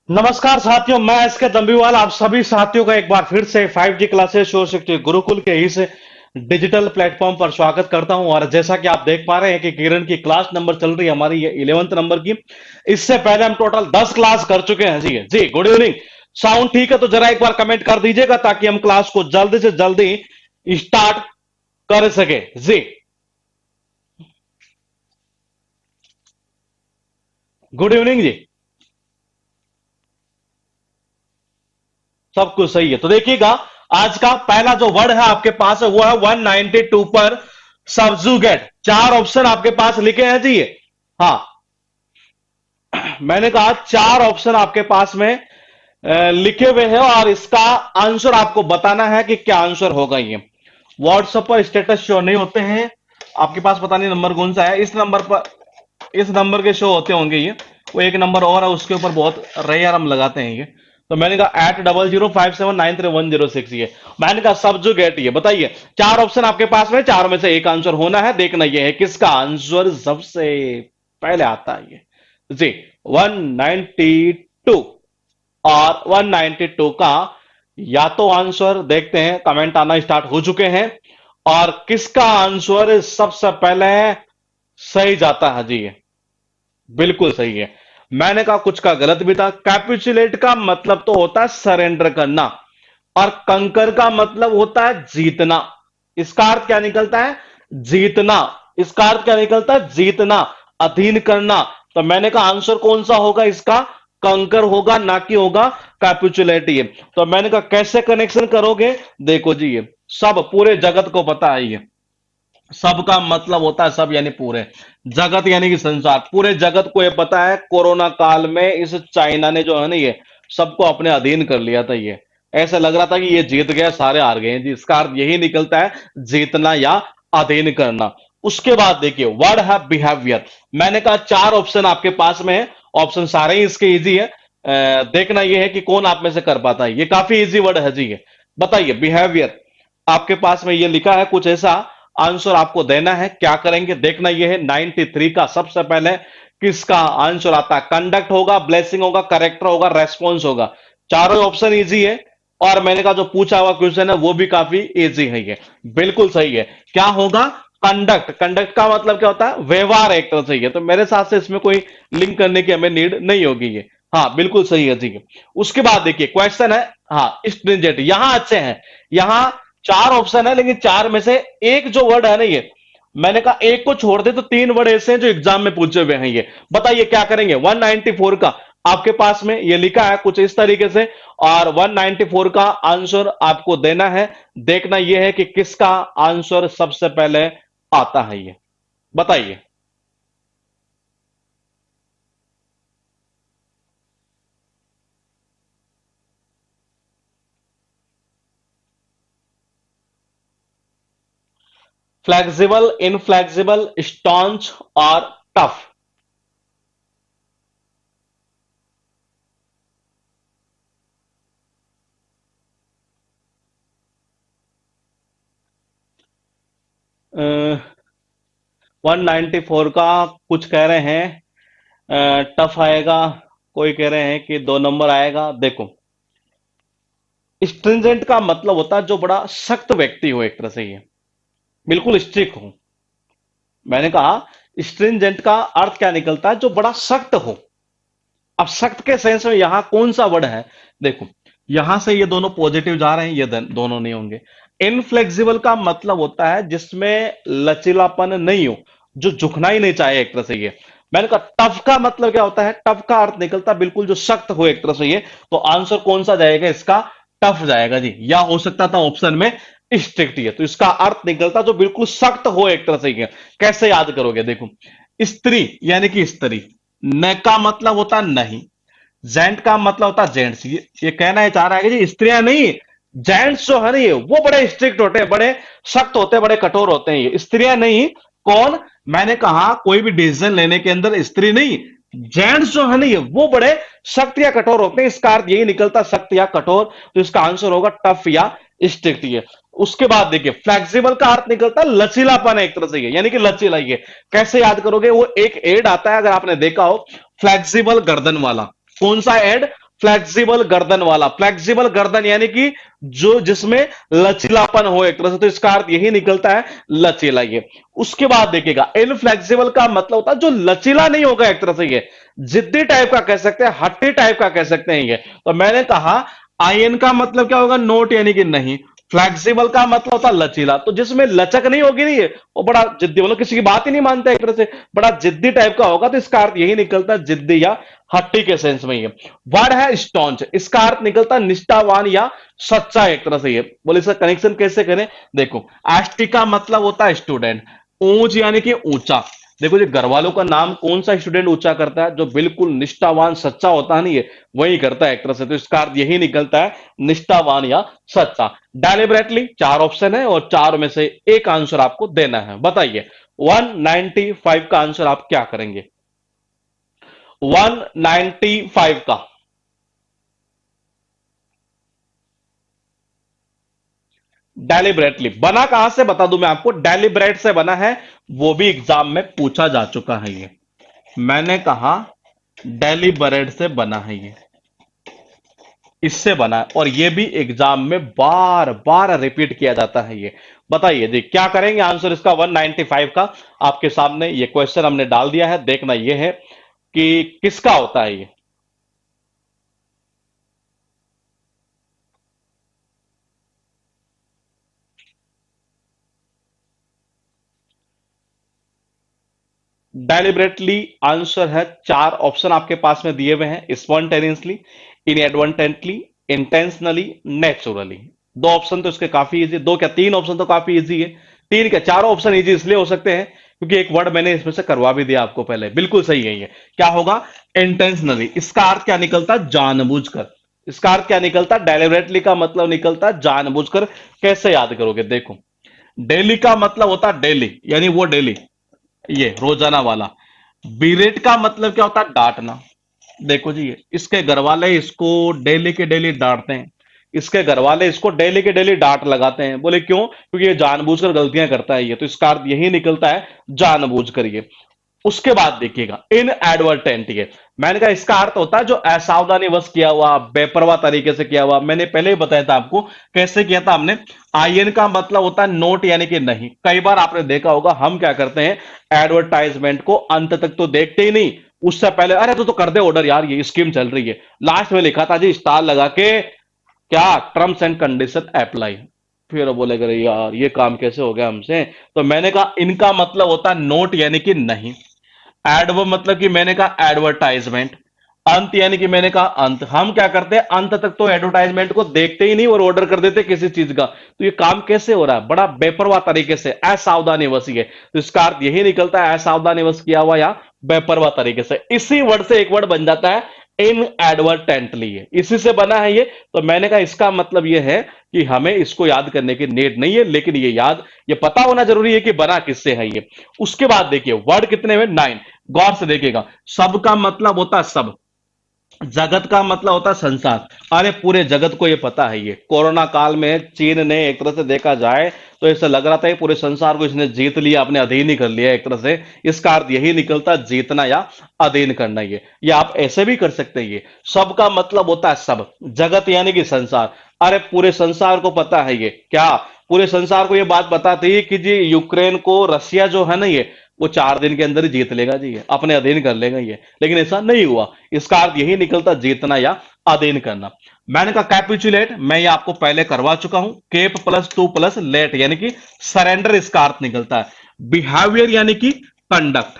नमस्कार साथियों, मैं एसके दम्बीवाल आप सभी साथियों का एक बार फिर से 5G क्लासेस शो शक्ति गुरुकुल के इस डिजिटल प्लेटफॉर्म पर स्वागत करता हूं। और जैसा कि आप देख पा रहे हैं कि किरण की क्लास नंबर चल रही है हमारी ये 11th नंबर की। इससे पहले हम टोटल 10 क्लास कर चुके हैं। जी गुड इवनिंग। साउंड ठीक है तो जरा एक बार कमेंट कर दीजिएगा ताकि हम क्लास को जल्दी से जल्दी स्टार्ट कर सके। जी गुड इवनिंग जी। सब कुछ सही है तो देखिएगा, आज का पहला जो वर्ड है आपके पास है वो है 192 पर सब्जुगेट। चार ऑप्शन आपके पास लिखे हैं जी ये। हाँ, मैंने कहा चार ऑप्शन आपके पास में लिखे हुए हैं और इसका आंसर आपको बताना है कि क्या आंसर होगा ये। व्हाट्सएप पर स्टेटस शो नहीं होते हैं आपके पास, पता नहीं नंबर कौन सा है। इस नंबर पर, इस नंबर के शो होते होंगे ये। वो एक नंबर और है उसके ऊपर बहुत रेयर हम लगाते हैं ये। तो मैंने कहा @0057931006 ये। मैंने कहा सब्जुगेट ये। बताइए, चार ऑप्शन आपके पास में, चार में से एक आंसर होना है। देखना ये है किसका आंसर सबसे पहले आता है ये। जी 192 और 192 का या तो आंसर देखते हैं, कमेंट आना स्टार्ट हो चुके हैं। और किसका आंसर सबसे पहले सही जाता है जी ये। बिल्कुल सही है। मैंने कहा कुछ का गलत भी था। कैपिचुलेट का मतलब तो होता है सरेंडर करना, और कंकर का मतलब होता है जीतना। इसका अर्थ क्या निकलता है? जीतना। इसका अर्थ क्या निकलता है? जीतना, अधीन करना। तो मैंने कहा आंसर कौन सा होगा इसका? कंकर होगा, ना कि होगा कैपिचुलेट। ये तो मैंने कहा कैसे कनेक्शन करोगे? देखो जी, ये सब पूरे जगत को पता है ये। सब का मतलब होता है सब यानी पूरे जगत, यानी कि संसार। पूरे जगत को ये पता है कोरोना काल में इस चाइना ने जो है ना ये सबको अपने अधीन कर लिया था। ये ऐसा लग रहा था कि ये जीत गया, सारे हार गए हैं जी। इसका अर्थ यही निकलता है, जीतना या अधीन करना। उसके बाद देखिए वर्ड है बिहेवियर। मैंने कहा चार ऑप्शन आपके पास में है, ऑप्शन सारे ही इसके इजी है। देखना यह है कि कौन आप में से कर पाता है। ये काफी इजी वर्ड है जी ये। बताइए बिहेवियर, आपके पास में ये लिखा है कुछ ऐसा। आंसर आपको देना है, क्या करेंगे देखना यह है। 93 का सबसे पहले किसका आंसर आता है? कंडक्ट होगा, ब्लेसिंग होगा, करेक्टर होगा, रेस्पॉन्स होगा। चारों ऑप्शन इजी है। और मैंने कहा जो पूछा हुआ क्वेश्चन है वो भी काफी इजी है ये। बिल्कुल सही है। क्या होगा? कंडक्ट। कंडक्ट का मतलब क्या होता है? व्यवहार एक तरह से। ये तो मेरे साथ से इसमें कोई लिंक करने की हमें नीड नहीं होगी ये। हाँ बिल्कुल सही है जी। उसके बाद देखिए क्वेश्चन है, हाँ स्ट्रिंजेंट। यहां अच्छे हैं, यहां चार ऑप्शन है लेकिन चार में से एक जो वर्ड है ना ये, मैंने कहा एक को छोड़ दे तो तीन वर्ड ऐसे हैं जो एग्जाम में पूछे हुए हैं ये। बताइए क्या करेंगे? 194 का आपके पास में ये लिखा है कुछ इस तरीके से, और 194 का आंसर आपको देना है। देखना यह है कि किसका आंसर सबसे पहले आता है ये। बताइए। फ्लेक्सिबल, इनफ्लेक्सिबल, स्टॉन्च और टफ। वन नाइन्टी फोर का कुछ कह रहे हैं टफ आएगा, कोई कह रहे हैं कि दो नंबर आएगा। देखो, स्ट्रिंजेंट का मतलब होता है जो बड़ा सख्त व्यक्ति हो एक तरह से, ये बिल्कुल स्ट्रिक्ट हो। मैंने कहा स्ट्रिंजेंट का अर्थ क्या निकलता है? जो बड़ा सख्त हो। अब सख्त के सेंस में यहां कौन सा वर्ड है? देखो, यहां से ये दोनों पॉजिटिव जा रहे हैं, ये दोनों नहीं होंगे। इनफ्लेक्सिबल का मतलब होता है जिसमें लचीलापन नहीं हो, जो झुकना ही नहीं चाहे एक तरह से ये। मैंने कहा टफ का मतलब क्या होता है? टफ का अर्थ निकलता है बिल्कुल जो सख्त हो एक तरह से ये। तो आंसर कौन सा जाएगा इसका? टफ जाएगा जी। या हो सकता था ऑप्शन में स्ट्रिक्ट। ये तो इसका अर्थ निकलता जो बिल्कुल सख्त हो एक तरह से ये। कैसे याद करोगे? देखो, स्त्री यानी कि स्त्री, न का मतलब होता नहीं, जेंट का मतलब होता जेंट्स। ये कहना है चाह रहा है कि जी स्त्रियां नहीं, जेंट्स जो है ना ये वो बड़े स्ट्रिक्ट होते हैं, बड़े सख्त होते हैं, बड़े कठोर होते हैं। ये स्त्रियां नहीं। कौन? मैंने कहा कोई भी डिसीजन लेने के अंदर स्त्री नहीं, जेंट्स जो है ना ये वो बड़े सख्त या कठोर होते हैं। इसका अर्थ यही निकलता सख्त या कठोर। तो इसका आंसर होगा टफ या स्ट्रिक्ट ये। उसके बाद देखिए फ्लेक्सिबल का अर्थ निकलता है लचीलापन एक तरह से ये, यानी कि लचीला ये। कैसे याद करोगे? वो एक एड आता है अगर आपने देखा हो, फ्लेक्सिबल गर्दन वाला। कौन सा एड? फ्लेक्सिबल गर्दन वाला, फ्लेक्सिबल गर्दन यानी कि जो जिसमें लचीलापन हो एक तरह से, तो इसका अर्थ यही निकलता है लचीला ये। उसके बाद देखिएगा इनफ्लेक्सिबल का मतलब होता है जो लचीला नहीं होगा एक तरह से, ये जिद्दी टाइप का कह सकते हैं, हट्टी टाइप का कह सकते हैं ये। तो मैंने कहा आयन का मतलब क्या होगा, नोट यानी कि नहीं। फ्लेक्सिबल का मतलब होता है लचीला, तो जिसमें लचक नहीं होगी नहीं, वो बड़ा जिद्दी, मतलब किसी की बात ही नहीं मानता एक तरह से, बड़ा जिद्दी टाइप का होगा, तो इसका अर्थ यही निकलता है जिद्दी या हट्टी के सेंस में ये। वर्ड है स्टॉन्च, इसका अर्थ निकलता है निष्ठावान या सच्चा एक तरह से ये। बोले इसका कनेक्शन कैसे करें, देखो एसटी का मतलब होता है स्टूडेंट, ऊंच यानी कि ऊंचा। देखो जी, घर वालों का नाम कौन सा स्टूडेंट ऊंचा करता है, जो बिल्कुल निष्ठावान सच्चा होता है नहीं है, वही करता है एक तरह से, तो इसका अर्थ यही निकलता है निष्ठावान या सच्चा। डेलिबरेटली चार ऑप्शन है और चार में से एक आंसर आपको देना है, बताइए 195 का आंसर आप क्या करेंगे, 195 का। डेलिबरेटली बना कहां से बता दूं मैं आपको, डेलिबरेट से बना है, वो भी एग्जाम में पूछा जा चुका है ये। मैंने कहा डेलिबरेट से बना है ये, इससे बना है, और ये भी एग्जाम में बार बार रिपीट किया जाता है ये। बताइए जी क्या करेंगे आंसर इसका 195 का। आपके सामने ये क्वेश्चन हमने डाल दिया है, देखना ये है कि किसका होता है ये। डेलिबरेटली आंसर है, चार ऑप्शन आपके पास में दिए हुए हैं, स्पॉन्टेनियसली, इनएडवर्टेंटली, इंटेंशनली, नेचुरली। दो ऑप्शन तो इसके काफी इजी, दो क्या तीन ऑप्शन तो काफी इजी है। तीन क्या चारों ऑप्शन इजी इसलिए हो सकते हैं क्योंकि एक वर्ड मैंने इसमें से करवा भी दिया आपको पहले, बिल्कुल सही है ये। क्या होगा, इंटेंशनली, इसका अर्थ क्या निकलता है, जानबूझकर। इसका अर्थ क्या निकलता है, डेलिबरेटली का मतलब निकलता है जानबूझकर। कैसे याद करोगे, देखो डेली का मतलब होता है डेली, यानी वो डेली, ये रोजाना वाला। बीरेट का मतलब क्या होता है, डांटना। देखो जी, इसके घर वाले इसको डेली के डेली डांटते हैं, इसके घर वाले इसको डेली के डेली डांट लगाते हैं। बोले क्यों, क्योंकि ये जानबूझकर गलतियां करता है ये, तो इसका अर्थ यही निकलता है जानबूझकर ये। उसके बाद देखिएगा इन एडवर्टेंट, ये मैंने कहा इसका अर्थ होता है जो असावधानी वश किया हुआ, बेपरवाह तरीके से किया हुआ। मैंने पहले ही बताया था आपको कैसे किया था हमने। आईएन का मतलब होता है नोट यानी कि नहीं। कई बार आपने देखा होगा हम क्या करते हैं, एडवर्टाइजमेंट को अंत तक तो देखते ही नहीं, उससे पहले अरे तो कर दे ऑर्डर यार, ये स्कीम चल रही है, लास्ट में लिखा था जी स्टार लगा के क्या टर्म्स एंड कंडीशन अप्लाई। फिर बोलेगा अरे यार ये काम कैसे हो गया हमसे। तो मैंने कहा इनका मतलब होता है नोट यानी कि नहीं, एडवर्ब मतलब कि मैंने कहा एडवर्टाइजमेंट, अंत यानी कि मैंने कहा अंत। हम क्या करते हैं अंत तक तो एडवर्टाइजमेंट को देखते ही नहीं और ऑर्डर कर देते किसी चीज का। तो ये काम कैसे हो रहा है, बड़ा बेपरवाह तरीके से, असावधानी वश है। तो इसका अर्थ यही निकलता है असावधानी वश किया हुआ या बेपरवाह तरीके से। इसी वर्ड से एक वर्ड बन जाता है इन एडवर्टेंटली, है इसी से बना है ये। तो मैंने कहा इसका मतलब ये है कि हमें इसको याद करने की नीड नहीं है, लेकिन ये पता होना जरूरी है कि बना किससे है ये। उसके बाद देखिए वर्ड कितने में, 9। गौर से देखिएगा, सब का मतलब होता है सब, जगत का मतलब होता है संसार। अरे पूरे जगत को ये पता है, ये कोरोना काल में चीन ने एक तरह से देखा जाए तो ऐसा लग रहा था ये पूरे संसार को इसने जीत लिया, अपने अधीन ही कर लिया एक तरह से। इसका अर्थ यही निकलता है जीतना या अधीन करना। ये आप ऐसे भी कर सकते हैं, ये सब का मतलब होता है सब, जगत यानी कि संसार। अरे पूरे संसार को पता है ये, क्या पूरे संसार को ये बात बताती है कि जी यूक्रेन को रसिया जो है ना, ये वो 4 दिन के अंदर ही जीत लेगा जी, ये अपने अधीन कर लेगा ये। लेकिन ऐसा नहीं हुआ, इसका अर्थ यही निकलता जीतना या अधीन करना। मैंने कहा कैपिचुलेट, मैं ये आपको पहले करवा चुका हूं, केप प्लस टू प्लस लेट यानी कि सरेंडर इसका अर्थ निकलता है। बिहेवियर यानी कि कंडक्ट,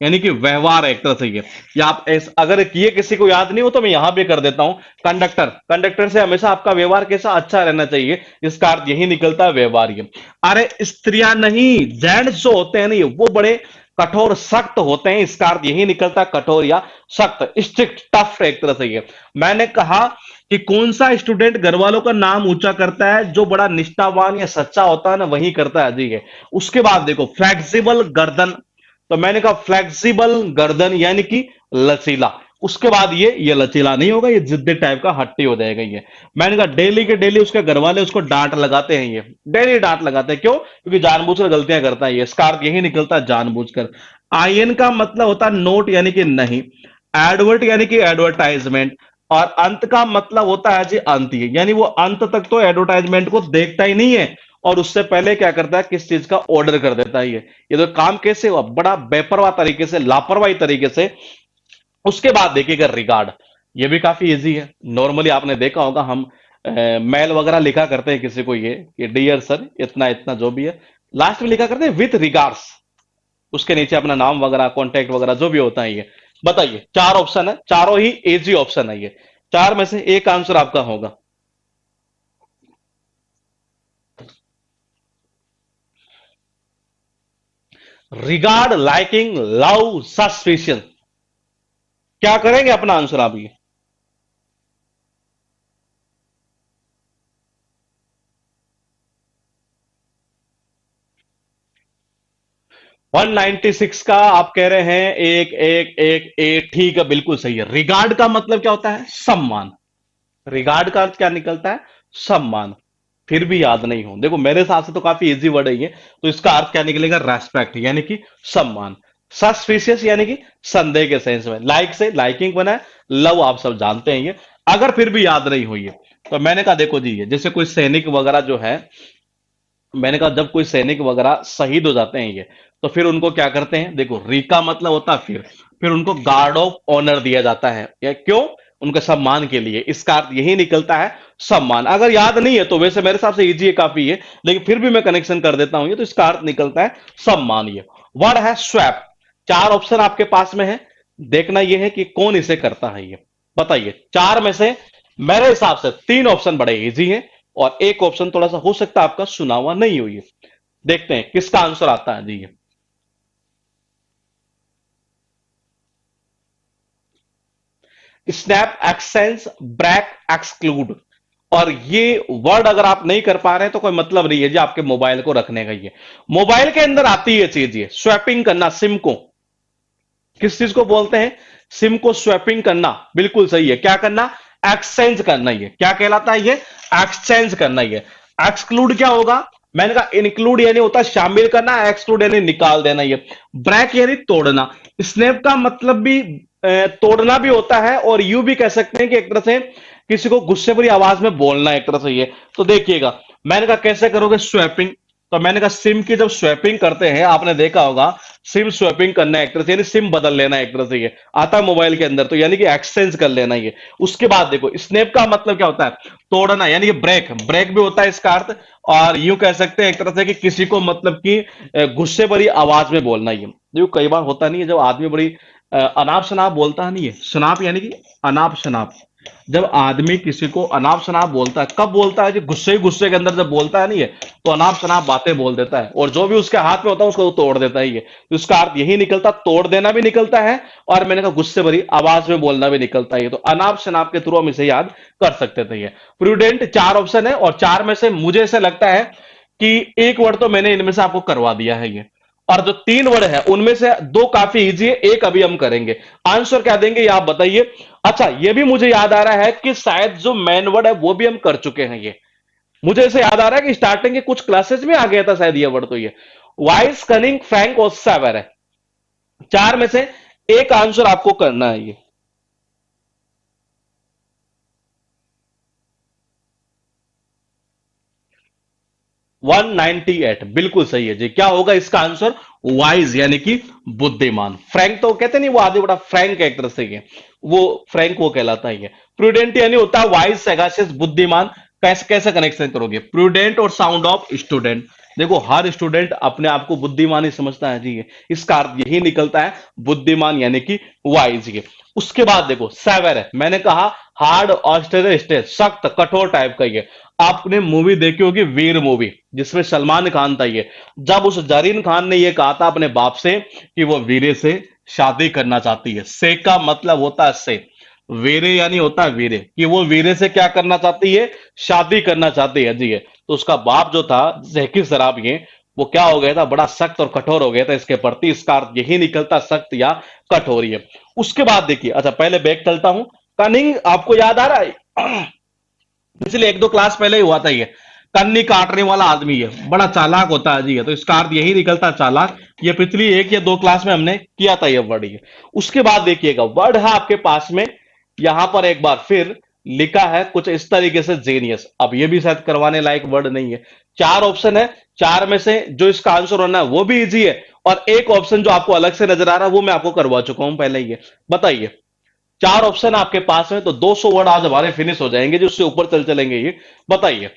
यानी कि व्यवहार एक तरह से ये। या आप अगर ये किसी को याद नहीं हो तो मैं यहां भी कर देता हूं, कंडक्टर, कंडक्टर से हमेशा आपका व्यवहार कैसा, अच्छा रहना चाहिए। इसका अर्थ यही निकलता है व्यवहार ये। अरे स्त्रियां नहीं, जेंट्स जो होते हैं ना, वो बड़े कठोर सख्त होते हैं, इसका अर्थ यही निकलता है कठोर या सख्त, स्ट्रिक्ट, टफ एक तरह से ये। मैंने कहा कि कौन सा स्टूडेंट घर वालों का नाम ऊंचा करता है, जो बड़ा निष्ठावान या सच्चा होता है ना, वही करता है जी ये। उसके बाद देखो फ्लेक्सिबल गर्दन, तो मैंने कहा फ्लेक्सिबल गर्दन यानी कि लचीला। उसके बाद ये लचीला नहीं होगा, ये जिद्दी टाइप का हट्टी हो जाएगा ये। मैंने कहा डेली के डेली उसके घर वाले उसको डांट लगाते हैं, ये डेली डांट लगाते हैं, क्यों, क्योंकि जानबूझकर गलतियां करता है ये। इसका अर्थ यही निकलता है जानबूझकर। आईएन का मतलब होता है नोट यानी कि नहीं, एडवर्ट यानी कि एडवर्टाइजमेंट, और अंत का मतलब होता है जी अंत ही, यानी वो अंत तक तो एडवर्टाइजमेंट को देखता ही नहीं है और उससे पहले क्या करता है, किस चीज का ऑर्डर कर देता है। ये तो काम कैसे हुआ, बड़ा बेपरवाह तरीके से, लापरवाही तरीके से। उसके बाद देखिएगा रिगार्ड, ये भी काफी इजी है। नॉर्मली आपने देखा होगा, हम मेल वगैरह लिखा करते हैं किसी को, ये डियर सर इतना इतना जो भी है, लास्ट में लिखा करते हैं विथ रिगार्ड्स, उसके नीचे अपना नाम वगैरह, कॉन्टेक्ट वगैरह जो भी होता है। ये बताइए, चार ऑप्शन है, चारों ही इजी ऑप्शन है, ये चार में से एक आंसर आपका होगा। रिगार्ड, लाइकिंग, लव, सस्पिशियस, क्या करेंगे अपना आंसर आप ये? 196 का आप कह रहे हैं, एक एक एक एक, ठीक है, बिल्कुल सही है। रिगार्ड का मतलब क्या होता है, सम्मान। रिगार्ड का अर्थ क्या निकलता है, सम्मान। फिर भी याद नहीं हो, देखो मेरे हिसाब से तो काफी इजी वर्ड है ये, तो इसका अर्थ क्या निकलेगा, रेस्पेक्ट यानी कि सम्मान। सस्पिशियस यानी कि संदेह के सेंस में, लाइक से लाइकिंग बना है, लव आप सब जानते हैं ये। अगर फिर भी याद नहीं हुई है, तो मैंने कहा देखो जी, ये जैसे कोई सैनिक वगैरह जो है, मैंने कहा जब कोई सैनिक वगैरह शहीद हो जाते हैं ये, तो फिर उनको क्या करते हैं, देखो री का मतलब होता है फिर उनको गार्ड ऑफ ऑनर दिया जाता है, या क्यों, उनके सम्मान के लिए। इसका अर्थ यही निकलता है, सम्मान। अगर याद नहीं है तो वैसे मेरे हिसाब से इजी है, काफी है, लेकिन फिर भी मैं कनेक्शन कर देता हूं, ये तो इसका अर्थ निकलता है सम्मान। ये वर्ड है स्वैप। चार ऑप्शन आपके पास में है, देखना यह है कि कौन इसे करता है ये। बताइए, चार में से मेरे हिसाब से तीन ऑप्शन बड़े इजी हैं और एक ऑप्शन थोड़ा सा हो सकता है आपका सुना हुआ नहीं हो। ये देखते हैं किसका आंसर आता है जी। ये स्नैप, एक्सेंस, ब्रेक, एक्सक्लूड। और ये वर्ड अगर आप नहीं कर पा रहे हैं तो कोई मतलब नहीं है जी आपके मोबाइल को रखने का। ये मोबाइल के अंदर आती है चीज, ये स्वैपिंग करना, सिम को किस चीज को बोलते हैं, सिम को स्वैपिंग करना, बिल्कुल सही है। क्या करना, एक्सचेंज करना। ये क्या कहलाता है, ये एक्सचेंज करना। ये एक्सक्लूड क्या होगा, मैंने कहा इंक्लूड यानी होता है शामिल करना, एक्सक्लूड यानी निकाल देना। ये ब्रेक यानी तोड़ना। स्नैप का मतलब भी तोड़ना भी होता है, और यू भी कह सकते हैं कि एक तरह से किसी को गुस्से भरी आवाज में बोलना, एक तरह से। ये तो देखिएगा, मैंने कहा कैसे करोगे स्वैपिंग, तो मैंने कहा सिम की जब स्वैपिंग करते हैं, आपने देखा होगा सिम स्वैपिंग करना है एक तरह से, यानी सिम बदल लेना एक तरह से, ये आता है मोबाइल के अंदर, तो यानी कि एक्सचेंज कर लेना ये। उसके बाद देखो, स्नैप का मतलब क्या होता है, तोड़ना, यानी कि ब्रेक, ब्रेक भी होता है इसका अर्थ। और यूं कह सकते हैं एक तरह से कि किसी को मतलब कि गुस्से भरी आवाज में बोलना। ये देखो कई बार होता नहीं है, जब आदमी बड़ी अनाप शनाप बोलता है, नहीं है शनाप यानी कि अनाप शनाप, जब आदमी किसी को अनाप शनाप बोलता है, कब बोलता है, जो गुस्से ही गुस्से के अंदर जब बोलता है, नहीं है, तो अनाप शनाप बातें बोल देता है, और जो भी उसके हाथ में होता है उसको वो तोड़ देता है। ये तो इसका अर्थ यही निकलता, तोड़ देना भी निकलता है, और मैंने कहा गुस्से भरी आवाज में बोलना भी निकलता है। ये तो अनाप शनाप के थ्रू हम इसे याद कर सकते थे। ये प्रूडेंट चार ऑप्शन है, और चार में से मुझे ऐसा लगता है कि एक वर्ड तो मैंने इनमें से आपको करवा दिया है ये, और जो तीन वर्ड है उनमें से दो काफी इजी है, एक अभी हम करेंगे। आंसर क्या देंगे ये आप बताइए। अच्छा, ये भी मुझे याद आ रहा है कि शायद जो मेन वर्ड है वो भी हम कर चुके हैं। ये मुझे ऐसे याद आ रहा है कि स्टार्टिंग के कुछ क्लासेस में आ गया था शायद ये वर्ड, तो ये वाइस, कनिंग, फ्रैंक और सेवर है। चार में से एक आंसर आपको करना है ये। 198 बिल्कुल सही है जी। क्या होगा इसका आंसर, वाइज यानी कि बुद्धिमान। फ्रैंक तो कहते नहीं, वो आदमी बड़ा फ्रैंक एक तरह से, वो फ्रैंक वो कहलाता है। प्रूडेंट यानी होता है वाइज, सैगाशियस, बुद्धिमान। कैसे कैसे कनेक्शन करोगे, प्रूडेंट और साउंड ऑफ स्टूडेंट। देखो हर स्टूडेंट अपने आप को बुद्धिमान ही समझता है जी, इसका अर्थ यही निकलता है, बुद्धिमान यानी कि वाइज। ये उसके बाद देखो सेवर है, मैंने कहा हार्ड, ऑस्टेरियस, सख्त, कठोर टाइप का। ये आपने मूवी देखी होगी वीर मूवी, जिसमें सलमान खान था। ये जब उस जरीन खान ने ये कहा था अपने बाप से कि वो वीरे से शादी करना चाहती है, से का मतलब होता है से, वीरे यानी होता है वीरे, कि वो वीरे से क्या करना चाहती है, शादी करना चाहती है जी। ये तो उसका बाप जो था जहकी शराब, ये वो क्या हो गया था, बड़ा सख्त और कठोर हो गया था इसके प्रति। इसका अर्थ यही निकलता, सख्त या कठोर। ये उसके बाद देखिए, अच्छा पहले बैक चलता हूं। कनिंग आपको याद आ रहा है, इसलिए एक दो क्लास पहले ही हुआ था। ये कन्नी काटने वाला आदमी है, बड़ा चालाक होता है जी। ये तो इसका अर्थ यही निकलता है, चालाक। ये पिछली एक या दो क्लास में हमने किया था ये वर्ड। ये उसके बाद देखिएगा, वर्ड है आपके पास में यहां पर एक बार फिर लिखा है कुछ इस तरीके से जीनियस। अब ये भी शायद करवाने लायक वर्ड नहीं है। चार ऑप्शन है, चार में से जो इसका आंसर होना है वो भी इजी है, और एक ऑप्शन जो आपको अलग से नजर आ रहा है वो मैं आपको करवा चुका हूं पहले ही है। बताइए, चार ऑप्शन आपके पास में, तो 200 वर्ड आज हमारे फिनिश हो जाएंगे, जो उससे ऊपर चल चलेंगे ये। बताइए,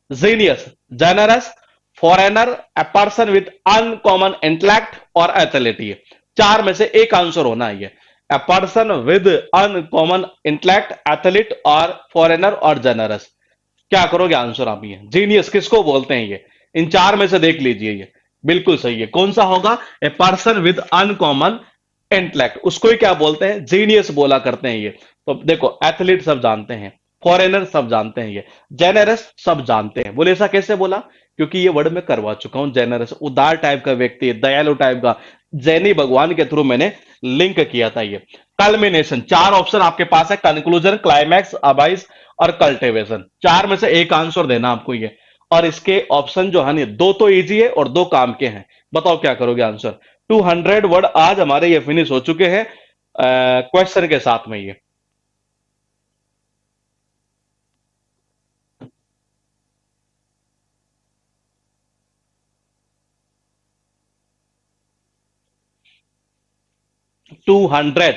genius, generous, foreigner, a person with uncommon intellect और एथलेटी। चार में से एक आंसर होना है ये। A person with uncommon intellect, athlete और फॉरेनर और जेनरस। क्या करोगे आंसर आप? ये जीनियस किसको बोलते हैं? ये इन चार में से देख लीजिए, ये बिल्कुल सही है। कौन सा होगा? A person with uncommon intellect, उसको ही क्या बोलते हैं? जीनियस बोला करते हैं ये। तो देखो, एथलीट सब जानते हैं, फॉरेनर सब जानते हैं, ये जेनरस सब जानते हैं। बोले ऐसा कैसे बोला? क्योंकि ये वर्ड मैं करवा चुका हूं। जेनरस उदार टाइप का व्यक्ति, दयालु टाइप का, जैनी भगवान के थ्रू मैंने लिंक किया था ये। कल्मिनेशन, चार ऑप्शन आपके पास है, कंक्लूजन, क्लाइमैक्स, अबाइस और कल्टिवेशन। चार में से एक आंसर देना आपको ये। और इसके ऑप्शन जो है दो तो इजी है और दो काम के हैं। बताओ क्या करोगे आंसर? 200 वर्ड आज हमारे ये फिनिश हो चुके हैं क्वेश्चन के साथ में ये। टू हंड्रेड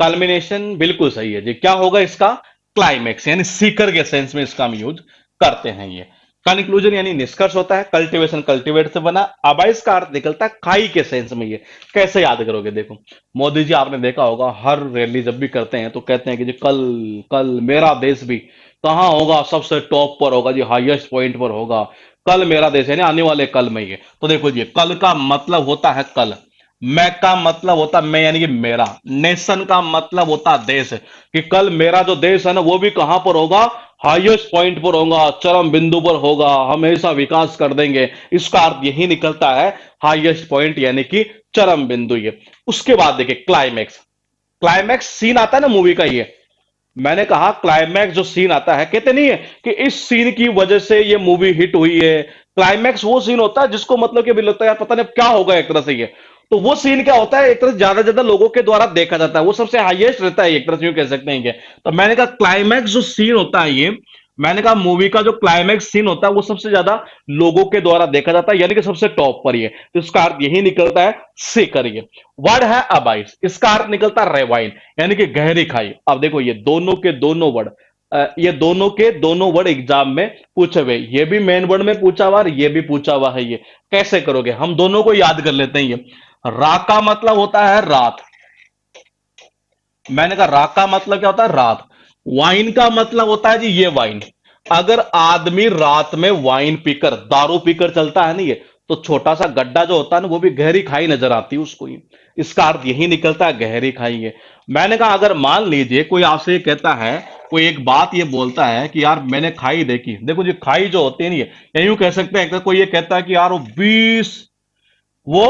कल्मिनेशन बिल्कुल सही है जी। क्या होगा इसका? क्लाइमेक्स, यानी सीकर के सेंस में इसका हम यूज करते हैं ये। कंक्लूजन यानी निष्कर्ष होता है। कल्टीवेशन, कल्टीवेट से बना। अबाइस का अर्थ निकलता है खाई के सेंस में ये। कैसे याद करोगे? देखो, मोदी जी आपने देखा होगा हर रैली जब भी करते हैं तो कहते हैं कि जी कल कल मेरा देश भी कहां होगा, सबसे टॉप पर होगा जी, हाईएस्ट पॉइंट पर होगा। कल मेरा देश, यानी आने वाले कल में ये। तो देखो जी, कल का मतलब होता है कल। मैं का मतलब होता मैं, यानी कि मेरा। नेशन का मतलब होता देश, कि कल मेरा जो देश है ना वो भी कहां पर होगा? हाईएस्ट पॉइंट पर होगा, चरम बिंदु पर होगा, हमेशा विकास कर देंगे। इसका अर्थ यही निकलता है, हाईएस्ट पॉइंट यानी कि चरम बिंदु ये। उसके बाद देखिए क्लाइमैक्स। क्लाइमैक्स सीन आता है ना मूवी का ये। मैंने कहा क्लाइमैक्स जो सीन आता है, कहते नहीं है कि इस सीन की वजह से ये मूवी हिट हुई है। क्लाइमैक्स वो सीन होता है जिसको मतलब कि अभी लगता है यार पता नहीं क्या होगा एक तरह से ये। तो वो सीन क्या होता है? एक तरह से ज्यादा ज्यादा लोगों के द्वारा देखा जाता है, वो सबसे हाईएस्ट रहता है, एक तरह से यूं कह सकते हैं ये। तो मैंने कहा क्लाइमैक्स जो सीन होता है ये, मैंने कहा मूवी का जो क्लाइमैक्स सीन होता है वो सबसे ज्यादा लोगों के द्वारा देखा जाता है, यानी कि सबसे टॉप पर ये। तो इसका अर्थ यही निकलता है, से करिए। वर्ड है अबाइस, इसका अर्थ निकलता है रेवाइन, यानी कि गहरी खाई। अब देखो, ये दोनों के दोनों वर्ड, ये दोनों के दोनों वर्ड एग्जाम में पूछे हुए। ये भी मेन वर्ड में पूछा हुआ, ये भी पूछा हुआ है ये। कैसे करोगे? हम दोनों को याद कर लेते हैं ये। रा का मतलब होता है रात। मैंने कहा रा का मतलब क्या होता है? रात। वाइन का मतलब होता है जी ये वाइन। अगर आदमी रात में वाइन पीकर, दारू पीकर चलता है ना ये, तो छोटा सा गड्ढा जो होता है ना वो भी गहरी खाई नजर आती है उसको ही। इसका अर्थ यही निकलता है, गहरी खाई है। मैंने कहा अगर मान लीजिए कोई आपसे ये कहता है, कोई एक बात ये बोलता है कि यार मैंने खाई देखी। देखो जी, खाई जो होती है ना ये, या यूं कह सकते हैं कोई ये कहता है कि यार वो